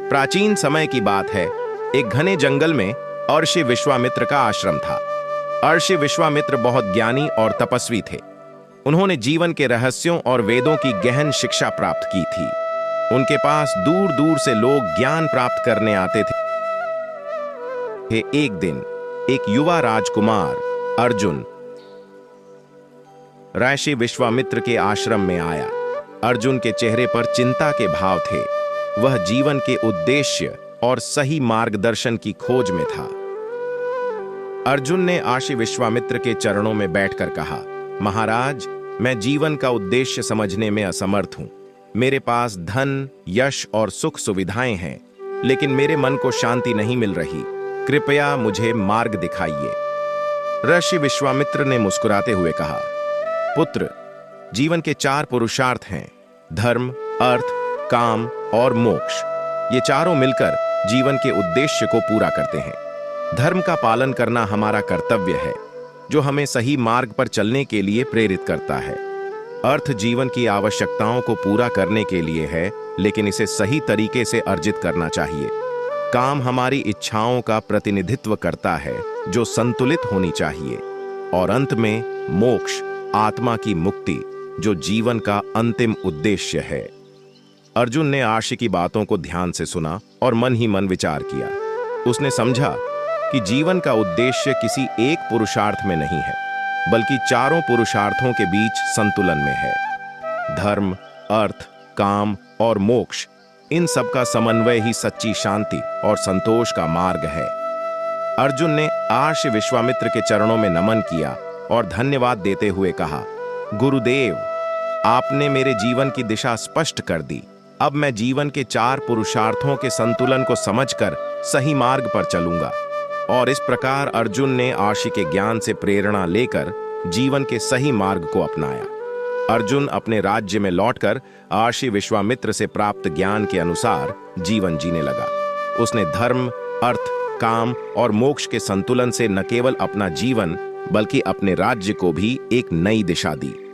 प्राचीन समय की बात है। एक घने जंगल में अर्षि विश्वामित्र का आश्रम था। अर्षि विश्वामित्र बहुत ज्ञानी और तपस्वी थे। उन्होंने जीवन के रहस्यों और वेदों की गहन शिक्षा प्राप्त की थी। उनके पास दूर दूर से लोग ज्ञान प्राप्त करने आते थे। एक दिन एक युवा राजकुमार अर्जुन ऋषि विश्वामित्र के आश्रम में आया। अर्जुन के चेहरे पर चिंता के भाव थे। वह जीवन के उद्देश्य और सही मार्गदर्शन की खोज में था। अर्जुन ने ऋषि विश्वामित्र के चरणों में बैठकर कहा, महाराज, मैं जीवन का उद्देश्य समझने में असमर्थ हूं। मेरे पास धन, यश और सुख सुविधाएं हैं, लेकिन मेरे मन को शांति नहीं मिल रही। कृपया मुझे मार्ग दिखाइए। ऋषि विश्वामित्र ने मुस्कुराते हुए कहा, पुत्र, जीवन के 4 पुरुषार्थ हैं, धर्म, अर्थ, काम और मोक्ष। ये चारों मिलकर जीवन के उद्देश्य को पूरा करते हैं। धर्म का पालन करना हमारा कर्तव्य है, जो हमें सही मार्ग पर चलने के लिए प्रेरित करता है। अर्थ जीवन की आवश्यकताओं को पूरा करने के लिए है, लेकिन इसे सही तरीके से अर्जित करना चाहिए। काम हमारी इच्छाओं का प्रतिनिधित्व करता है, जो संतुलित होनी चाहिए। और अंत में मोक्ष, आत्मा की मुक्ति, जो जीवन का अंतिम उद्देश्य है। अर्जुन ने ऋषि की बातों को ध्यान से सुना और मन ही मन विचार किया। उसने समझा कि जीवन का उद्देश्य किसी एक पुरुषार्थ में नहीं है, बल्कि चारों पुरुषार्थों के बीच संतुलन में है। धर्म, अर्थ, काम और मोक्ष, इन सब का समन्वय ही सच्ची शांति और संतोष का मार्ग है। अर्जुन ने ऋषि विश्वामित्र के चरणों में नमन किया और धन्यवाद देते हुए कहा, गुरुदेव, आपने मेरे जीवन की दिशा स्पष्ट कर दी। अब मैं जीवन के 4 पुरुषार्थों के संतुलन को समझकर सही मार्ग पर चलूंगा। और इस प्रकार अर्जुन ने ऋषि के ज्ञान से प्रेरणा लेकर जीवन के सही मार्ग को अपनाया। अर्जुन अपने राज्य में लौटकर ऋषि विश्वामित्र से प्राप्त ज्ञान के अनुसार जीवन जीने लगा। उसने धर्म, अर्थ, काम और मोक्ष के संतुलन से न केवल अपना जीवन, बल्कि अपने राज्य को भी एक नई दिशा दी।